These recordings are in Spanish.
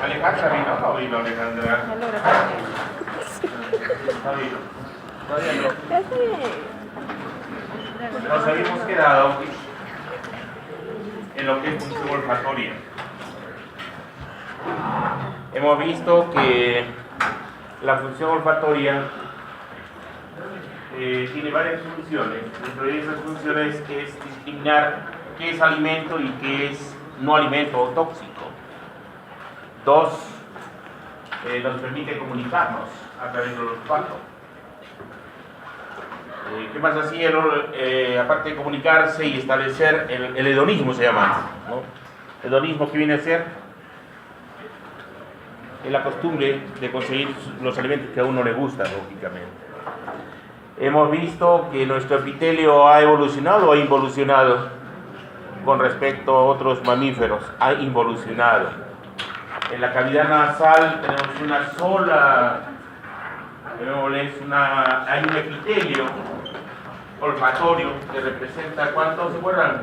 Alejandra vino, no vino Alejandra. No vino. Todavía no. Nos habíamos quedado en lo que es función olfatoria. Hemos visto que la función olfatoria tiene varias funciones. Dentro de esas funciones es discriminar qué es alimento y qué es no alimento o tóxico. Dos, nos permite comunicarnos a través del olfato. ¿Qué más hacía? Aparte de comunicarse y establecer el hedonismo, se llama, ¿no? Hedonismo, ¿qué viene a ser? Es la costumbre de conseguir los alimentos que a uno le gustan, lógicamente. Hemos visto que nuestro epitelio ha evolucionado o ha involucionado con respecto a otros mamíferos, ha involucionado. En la cavidad nasal tenemos una sola, hay un epitelio olfatorio que representa, ¿cuánto se acuerdan?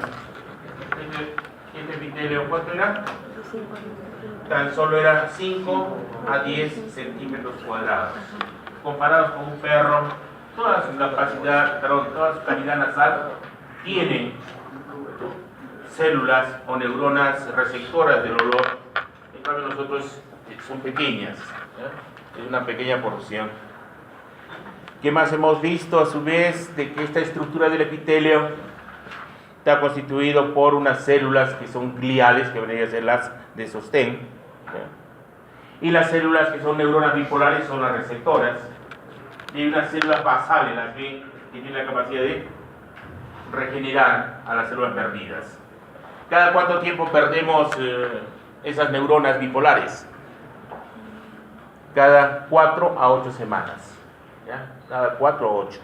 Este epitelio, ¿cuánto era? Tan solo era 5 a 10 centímetros cuadrados. Comparados con un perro, toda su cavidad nasal tiene células o neuronas receptoras del olor. En cambio nosotros son pequeñas, ¿ya? Es una pequeña porción. ¿Qué más hemos visto? A su vez, de que esta estructura del epitelio está constituido por unas células que son gliales, que vendrían a ser las de sostén, ¿ya? Y las células que son neuronas bipolares son las receptoras, y unas células basales, las que tienen la capacidad de regenerar a las células perdidas. ¿Cada cuánto tiempo perdemos esas neuronas bipolares? Cada 4 a 8 semanas, ¿ya? Cada 4 a 8.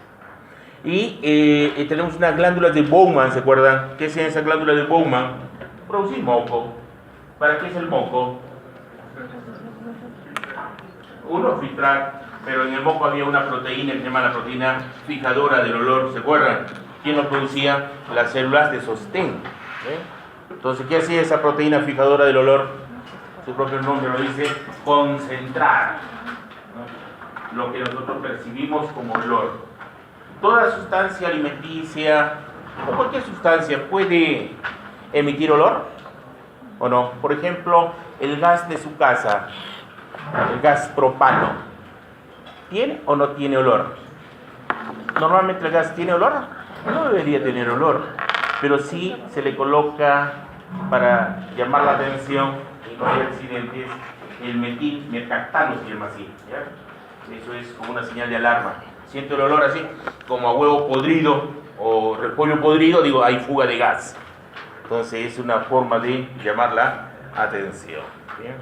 Y tenemos unas glándulas de Bowman, ¿se acuerdan? ¿Qué es esa glándula de Bowman? Producir moco. ¿Para qué es el moco? Uno, filtrar, pero en el moco había una proteína que se llama la proteína fijadora del olor, ¿se acuerdan? ¿Quién lo producía? Las células de sostén. Entonces, ¿qué hacía esa proteína fijadora del olor? Su propio nombre lo dice, concentrar, ¿no? Lo que nosotros percibimos como olor. Toda sustancia alimenticia o cualquier sustancia puede emitir olor o no. Por ejemplo, el gas de su casa, el gas propano, ¿tiene o no tiene olor? Normalmente el gas tiene olor, no debería tener olor, pero sí se le coloca para llamar la atención y no hay accidentes el metil mercaptano, se llama así, ¿ya? Eso es como una señal de alarma. Siento el olor así, como a huevo podrido o repollo podrido, digo, hay fuga de gas. Entonces es una forma de llamar la atención. ¿Bien?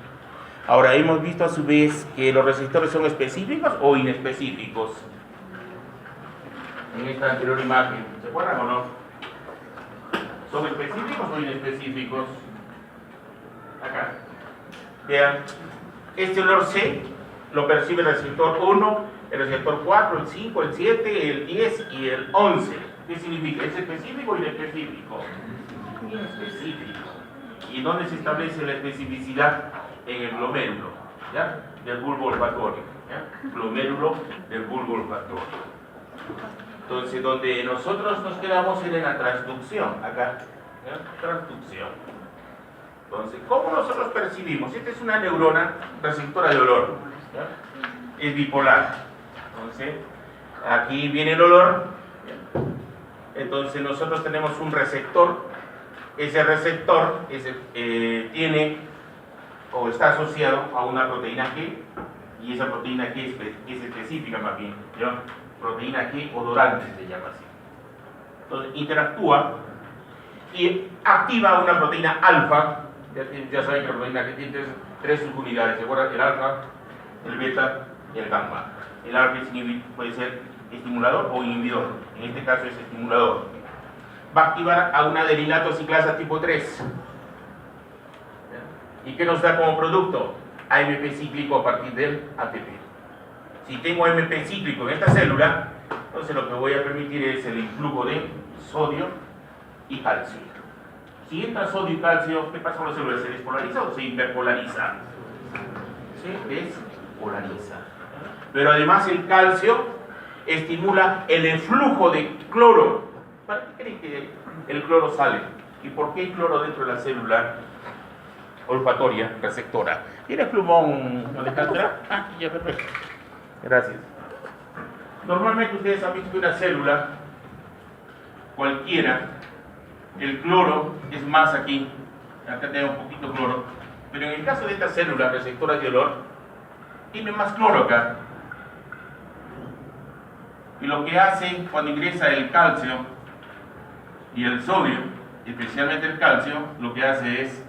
Ahora, hemos visto a su vez que los receptores son específicos o inespecíficos. En esta anterior imagen, ¿se acuerdan o no? ¿Son específicos o inespecíficos? Acá. Vean, este olor C lo percibe el receptor 1, el receptor 4, el 5, el 7, el 10 y el 11. ¿Qué significa? ¿Es específico o inespecífico? Inespecífico. ¿Y dónde se establece la especificidad? En el glomérulo, ¿ya? Del bulbo olfatorio, ¿ya? Glomérulo del bulbo olfatorio. Entonces, donde nosotros nos quedamos es en la transducción, acá, ¿ya? Transducción. Entonces, ¿cómo nosotros percibimos? Esta es una neurona receptora de olor, ¿ya? Es bipolar. Entonces, aquí viene el olor, ¿ya? Entonces nosotros tenemos un receptor. Ese receptor tiene o está asociado a una proteína G, y esa proteína G es específica más bien, ¿ya? Proteína G odorante se llama así. Entonces interactúa y activa una proteína alfa. Ya saben que la proteína G tiene tres subunidades, ¿se acuerdan? El alfa, el beta y el gamma. El alfa puede ser estimulador o inhibidor, en este caso es estimulador. Va a activar a una adelinato ciclasa tipo 3. ¿Y qué nos da como producto? AMP cíclico a partir del ATP. Si tengo AMP cíclico en esta célula, entonces lo que voy a permitir es el influjo de sodio y calcio. Si entra sodio y calcio, ¿qué pasa con las células? ¿Se despolariza o se hiperpolariza? Se despolariza. Pero además el calcio estimula el flujo de cloro. ¿Para qué creen que el cloro sale? ¿Y por qué hay cloro dentro de la célula olfatoria receptora? ¿Tiene plumón, Alejandra? Ah, ya, perfecto. Gracias. Normalmente ustedes han visto que una célula cualquiera, el cloro es más aquí. Acá tengo un poquito de cloro. Pero en el caso de esta célula receptora de olor, tiene más cloro acá. Y lo que hace cuando ingresa el calcio y el sodio, especialmente el calcio, lo que hace es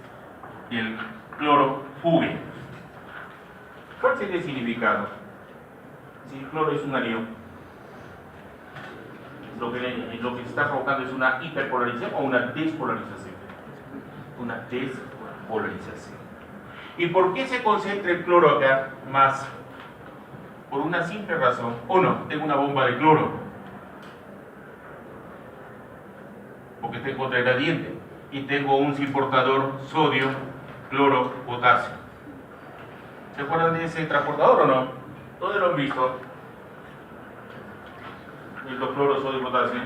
que el cloro fugue. ¿Cuál sería el significado? Si el cloro es un anión, lo que se está provocando es una hiperpolarización o una despolarización. Una despolarización. ¿Y por qué se concentra el cloro acá más? Por una simple razón. Uno, tengo una bomba de cloro, porque está en contragradiente, y tengo un transportador sodio, cloro, potasio. ¿Se acuerdan de ese transportador o no? Todos lo han visto. El cloro, sodio, potasio.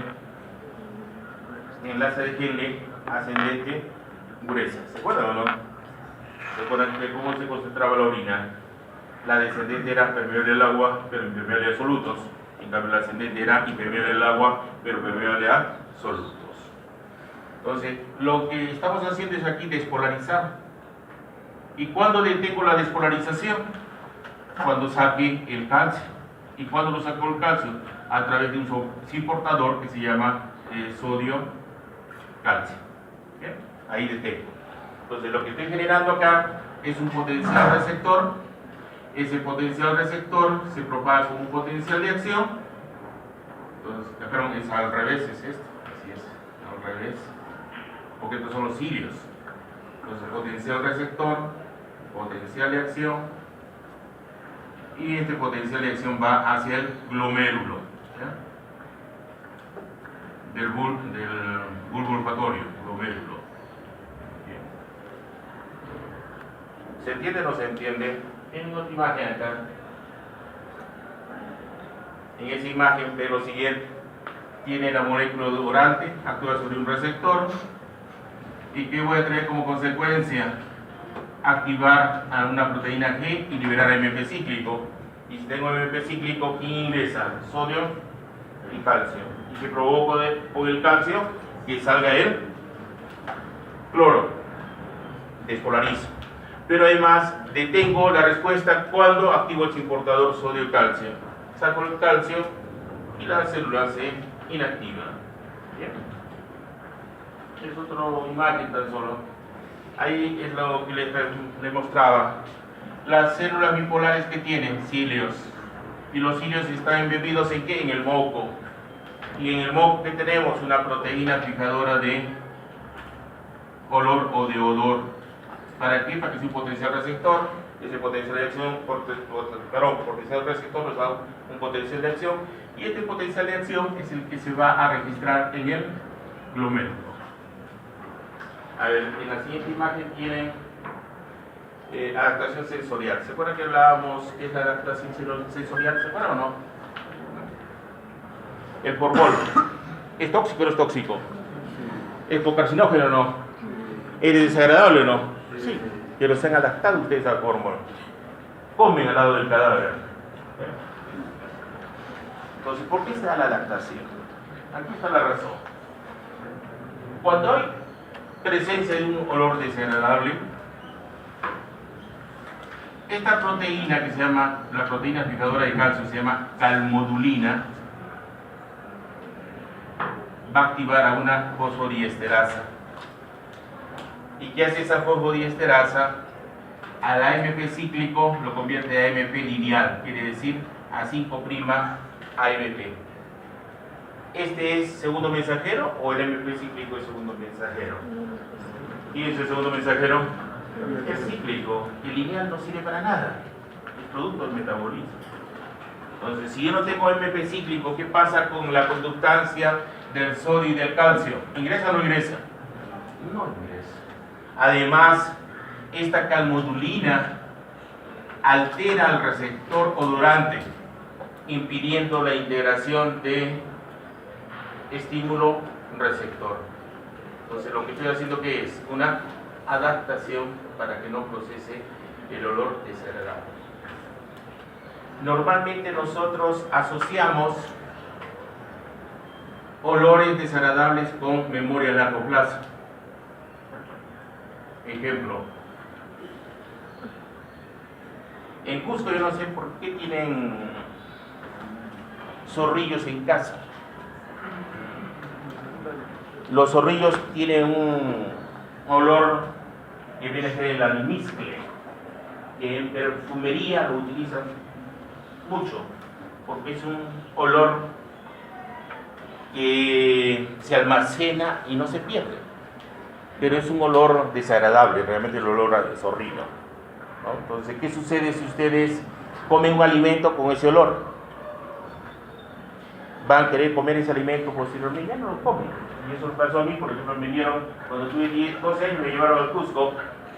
Enlace de Henle ascendente, gruesa. ¿Se acuerdan o no? ¿Se acuerdan de cómo se concentraba la orina? La descendente era permeable al agua, pero impermeable a solutos. En cambio, la ascendente era impermeable al agua, pero permeable a solutos. Entonces, lo que estamos haciendo es aquí despolarizar. ¿Y cuándo detengo la despolarización? Cuando saque el calcio. ¿Y cuándo lo saco el calcio? A través de un transportador que se llama sodio-calcio. Ahí detengo. Entonces, lo que estoy generando acá es un potencial receptor. Ese potencial receptor se propaga con un potencial de acción. Entonces, perdón, es al revés, es esto. Así es, al revés. Porque estos son los cilios. Entonces, potencial receptor, potencial de acción. Y este potencial de acción va hacia el glomérulo, ¿ya? Del bulbo olfatorio, glomérulo. Bien. ¿Se entiende o no se entiende? Tienen otra imagen acá. En esa imagen ve lo siguiente: tiene la molécula durante, actúa sobre un receptor, y ¿qué voy a tener como consecuencia? Activar a una proteína G y liberar AMP cíclico. Y si tengo AMP cíclico, ¿quién ingresa? Sodio y calcio. ¿Y qué provoco con el calcio? Que salga el cloro. Despolarizo. Pero además detengo la respuesta cuando activo el transportador sodio-calcio. Saco el calcio y la célula se inactiva. ¿Bien? Es otra imagen tan solo. Ahí es lo que les mostraba. Las células bipolares que tienen cilios. Y los cilios están embebidos ¿en qué? En el moco. Y en el moco que tenemos una proteína fijadora de olor o de odor. ¿Para qué? Para que sea un potencial receptor. Ese potencial de acción, potencial receptor nos da un potencial de acción. Y este potencial de acción es el que se va a registrar en el glomérulo. A ver, en la siguiente imagen tienen adaptación sensorial. ¿Se acuerdan que hablábamos qué es la adaptación sensorial? ¿Se acuerdan o no? El formol. ¿Es tóxico o no es tóxico? ¿Es carcinógeno o no? ¿Es desagradable o no? Sí, pero se han adaptado ustedes al formol. Comen al lado del cadáver. Entonces, ¿por qué se da la adaptación? Aquí está la razón. Cuando hay presencia de un olor desagradable, esta proteína que se llama, la proteína fijadora de calcio, se llama calmodulina, va a activar a una fosfodiesterasa. ¿Y qué hace esa fosfodiesterasa? Al AMP cíclico lo convierte a AMP lineal, quiere decir a 5' AMP. ¿Este es segundo mensajero o el AMP cíclico es segundo mensajero? ¿Quién es el segundo mensajero? Es cíclico. El lineal no sirve para nada, es producto del metabolismo. Entonces, si yo no tengo AMP cíclico, ¿qué pasa con la conductancia del sodio y del calcio? ¿Ingresa o no ingresa? No ingresa. Además, esta calmodulina altera el receptor odorante, impidiendo la integración de estímulo-receptor. Entonces, lo que estoy haciendo que es una adaptación para que no procese el olor desagradable. Normalmente nosotros asociamos olores desagradables con memoria a largo plazo. Ejemplo, en Cusco yo no sé por qué tienen zorrillos en casa. Los zorrillos tienen un olor que viene a ser el almizcle, que en perfumería lo utilizan mucho, porque es un olor que se almacena y no se pierde, pero es un olor desagradable, realmente el olor a zorrillo, ¿no? Entonces, ¿qué sucede si ustedes comen un alimento con ese olor? Van a querer comer ese alimento posteriormente, ya no lo comen. Y eso me pasó a mí, por ejemplo, me dieron, cuando tuve 12 años, me llevaron al Cusco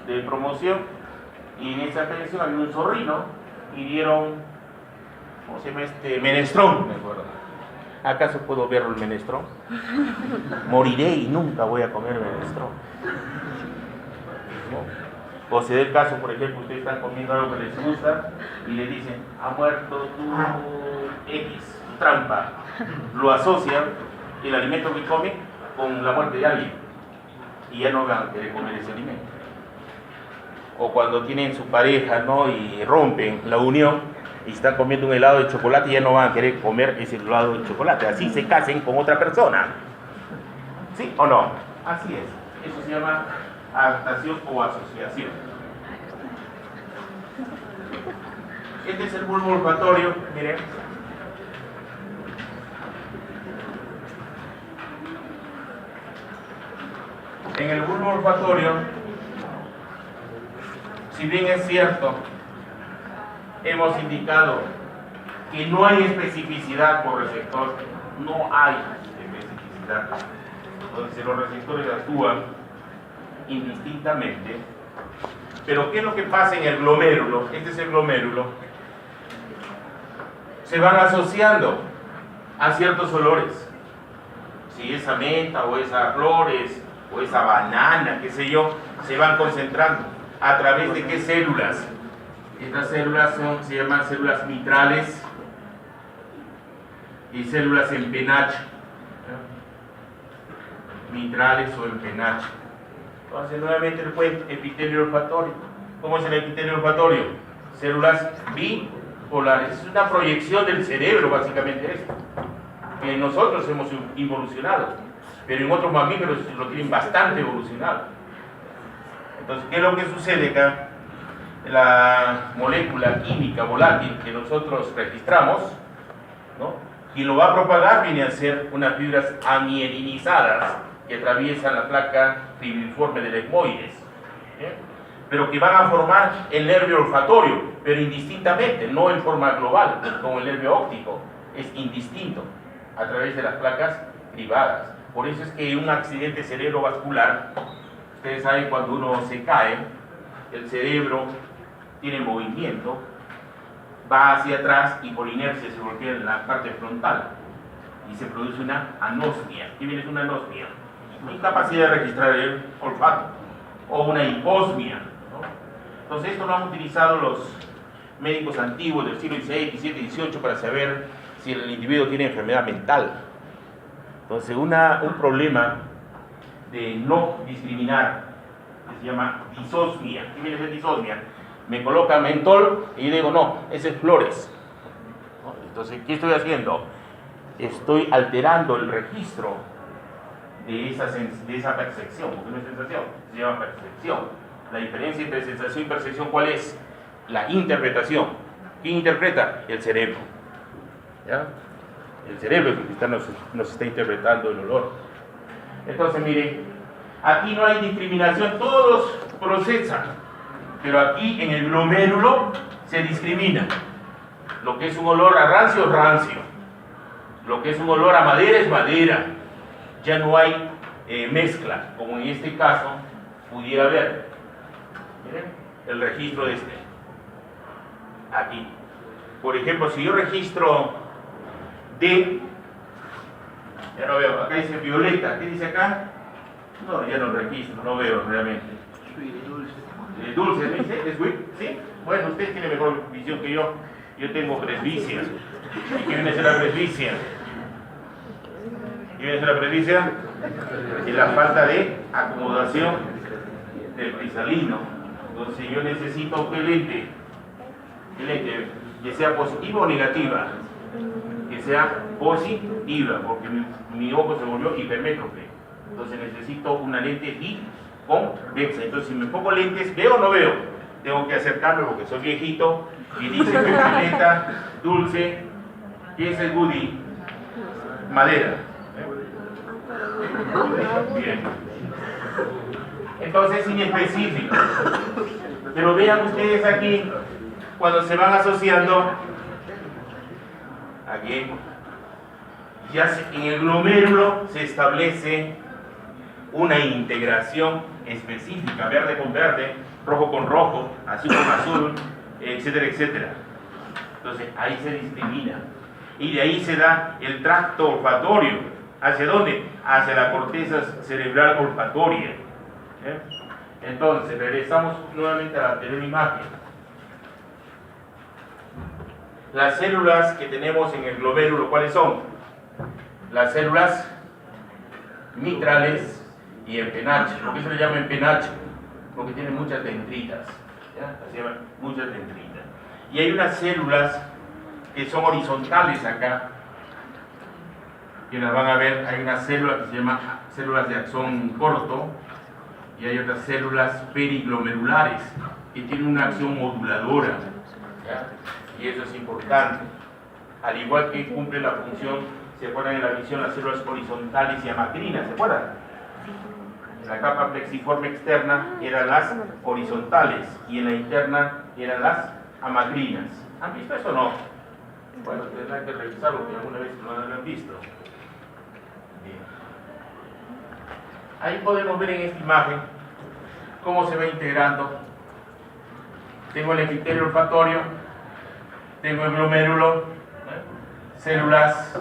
de promoción, y en esa pensión había un zorrino, y dieron, ¿cómo se llama menestrón, me acuerdo. ¿Acaso puedo ver el menestrón? Moriré y nunca voy a comer menestrón, ¿no? O se da el caso, por ejemplo, ustedes están comiendo algo que les gusta y le dicen, ha muerto tu X, tu trampa. Lo asocian, el alimento que comen, con la muerte de alguien, y ya no van a querer comer ese alimento. O cuando tienen su pareja, ¿no?, y rompen la unión y están comiendo un helado de chocolate, ya no van a querer comer ese helado de chocolate, así se casen con otra persona. ¿Sí o no? Así es. Eso se llama adaptación o asociación. Este es el bulbo olfatorio, miren. En el bulbo olfatorio, si bien es cierto, hemos indicado que no hay especificidad por receptor, no hay especificidad. Entonces los receptores actúan indistintamente. Pero ¿qué es lo que pasa en el glomérulo? Este es el glomérulo. Se van asociando a ciertos olores. Si esa menta o esas flores o esa banana, qué sé yo, se van concentrando. ¿A través de qué células? Estas células se llaman células mitrales y células en penacho. Mitrales o en penacho. Entonces, nuevamente el epitelio olfatorio. ¿Cómo es el epitelio olfatorio? Células bipolares. Es una proyección del cerebro, básicamente esto. Que nosotros hemos involucionado, pero en otros mamíferos lo tienen bastante evolucionado. Entonces, ¿qué es lo que sucede acá? La molécula química volátil que nosotros registramos, ¿no?, y lo va a propagar viene a ser unas fibras amielinizadas que atraviesan la placa fibriforme del etmoides, pero que van a formar el nervio olfatorio, pero indistintamente, no en forma global, como el nervio óptico, es indistinto, a través de las placas privadas. Por eso es que un accidente cerebrovascular, ustedes saben, cuando uno se cae, el cerebro tiene movimiento, va hacia atrás y por inercia se golpea en la parte frontal y se produce una anosmia. ¿Qué viene? Es una anosmia, incapacidad de registrar el olfato, o una hiposmia, ¿no? Entonces esto lo han utilizado los médicos antiguos del siglo XVI, XVII, XVIII para saber si el individuo tiene enfermedad mental. Entonces un problema de no discriminar, que se llama disosmia. ¿Qué viene a ser disosmia? Me coloca mentol y yo digo, no, ese es flores. Entonces, ¿qué estoy haciendo? Estoy alterando el registro de esa percepción, porque no es sensación, se llama percepción. La diferencia entre sensación y percepción, ¿cuál es? La interpretación. ¿Quién interpreta? El cerebro. ¿Ya? El cerebro es el que nos está interpretando el olor. Entonces, miren, aquí no hay discriminación, todos procesan. Pero aquí en el glomérulo se discrimina. Lo que es un olor a rancio, rancio. Lo que es un olor a madera es madera. Ya no hay mezcla, como en este caso, pudiera ver. Miren, el registro aquí. Por ejemplo, si yo registro D, ya no veo, acá dice violeta, ¿qué dice acá? No, ya no registro, no veo realmente. Dulce, ¿me dice? ¿Es sweet? ¿Sí? Bueno, usted tiene mejor visión que yo. Yo tengo presbicia. ¿Y qué viene a ser la presbicia? ¿Qué viene a ser la presbicia? Es la falta de acomodación del cristalino. Entonces yo necesito que lente, que sea positiva o negativa. Que sea positiva, porque mi ojo se volvió hipermétrope. Entonces necesito una lente biconvexa. Entonces si me pongo lentes, ¿veo o no veo? Tengo que acercarme porque soy viejito y dice violeta, dulce. ¿Qué es el goodie? Madera. Bien. Entonces es inespecífico. Pero vean ustedes aquí, cuando se van asociando, aquí, en el glomérulo se establece una integración específica, verde con verde, rojo con rojo, azul con azul, etcétera, etcétera. Entonces ahí se discrimina. Y de ahí se da el tracto olfatorio. ¿Hacia dónde? Hacia la corteza cerebral olfatoria. Entonces, regresamos nuevamente a la anterior imagen. Las células que tenemos en el glomérulo, ¿cuáles son? Las células mitrales y el penacho. ¿Por qué se le llama el penacho? Porque tiene muchas dendritas. Se llaman muchas dendritas. Y hay unas células que son horizontales acá, que las van a ver. Hay una célula que se llama células de axón corto y hay otras células periglomerulares que tienen una acción moduladora, ¿ya? Y eso es importante, al igual que cumple la función, se acuerdan en la visión, las células horizontales y amacrinas, ¿se acuerdan? En la capa plexiforme externa eran las horizontales y en la interna eran las amacrinas. ¿Han visto eso o no? Bueno, tendrán que revisarlo, que alguna vez no lo han visto. Bien. Ahí podemos ver en esta imagen cómo se va integrando. Tengo el epitelio olfatorio, tengo el glomérulo, células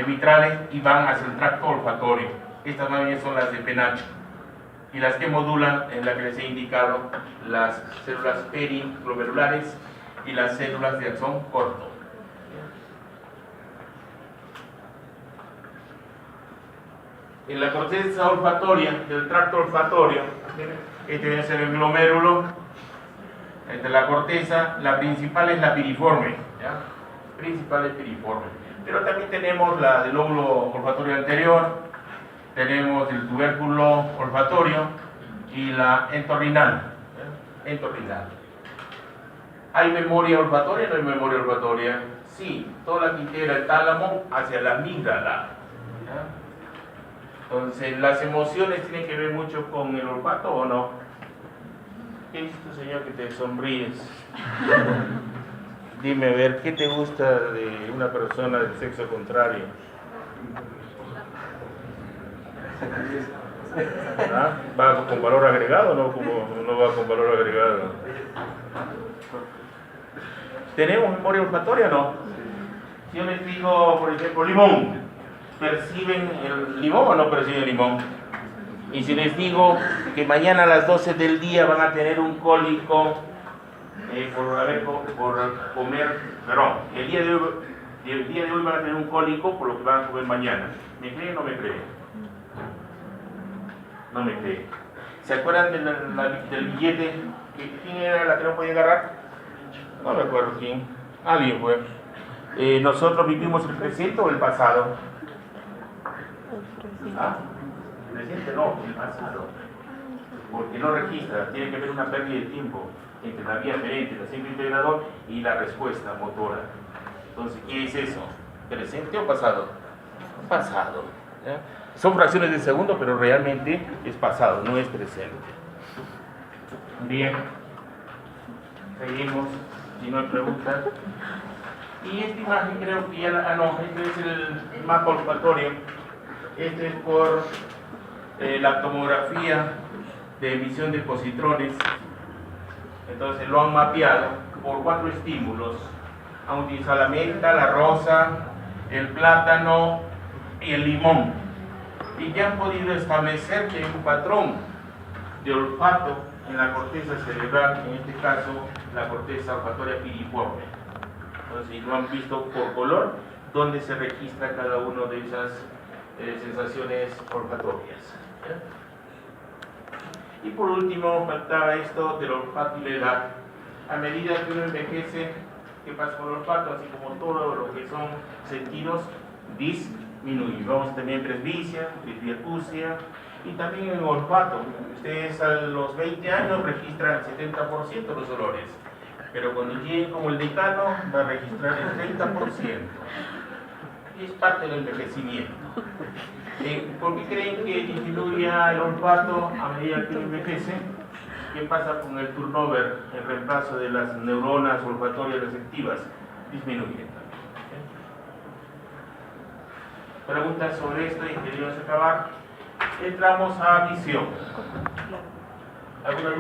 vitrales y van hacia el tracto olfatorio. Estas más bien son las de penacho. Y las que modulan, en la que les he indicado, las células periglomerulares y las células de axón corto. En la corteza olfatoria, del tracto olfatorio, este viene a ser el glomérulo, esta es la corteza, la principal es la piriforme, ¿ya? Principal es piriforme. Pero también tenemos la del lóbulo olfatorio anterior, tenemos el tubérculo olfatorio y la entorrinal, ¿ya? Entorrinal. ¿Hay memoria olfatoria o no hay memoria olfatoria? Sí, toda la que integra el tálamo hacia la amígdala, ¿ya? Entonces, ¿las emociones tienen que ver mucho con el olfato o no? ¿Qué dice tu señor que te sonríes? Dime, a ver, ¿qué te gusta de una persona del sexo contrario? ¿Ah? ¿Va con valor agregado o no va con valor agregado? ¿Tenemos memoria olfatoria o no? Si yo les digo, por ejemplo, limón, ¿perciben el limón o no perciben el limón? Y si les digo que mañana a las 12 del día van a tener un cólico por comer, perdón, el día de hoy van a tener un cólico por lo que van a comer mañana, ¿me creen o no me creen? No me creen. ¿Se acuerdan del billete? ¿Quién era la que no podía agarrar? No me acuerdo quién. Alguien fue. ¿Nosotros vivimos el presente o el pasado? ¿Ah? El presente no, el pasado. Porque no registra, tiene que haber una pérdida de tiempo entre la vía aferente, el centro integrador y la respuesta motora. Entonces, ¿qué es eso? ¿Presente o pasado? Pasado. ¿Ya? Son fracciones de segundo, pero realmente es pasado, no es presente. Bien. Seguimos, si no hay preguntas. Y esta imagen creo que ya este es el mapa olfatorio. Este es por la tomografía de emisión de positrones. Entonces lo han mapeado por 4 estímulos. Han utilizado la menta, la rosa, el plátano y el limón. Y ya han podido establecer que hay un patrón de olfato en la corteza cerebral, en este caso la corteza olfatoria piriforme. Entonces lo han visto por color, donde se registra cada una de esas sensaciones olfatorias. Y por último, faltaba esto del olfato y la edad. A medida que uno envejece, ¿qué pasa con el olfato? Así como todo lo que son sentidos, disminuye. Vamos también presbicia, presbiacusia y también el olfato. Ustedes a los 20 años registran el 70% de los olores, pero cuando lleguen como el decano va a registrar el 30%. Y es parte del envejecimiento. ¿Por qué creen que disminuye el olfato a medida que uno envejece? ¿Qué pasa con el turnover, el reemplazo de las neuronas olfatorias receptivas? Disminuye. Preguntas sobre esto y queríamos acabar. Entramos a visión. ¿Alguna duda?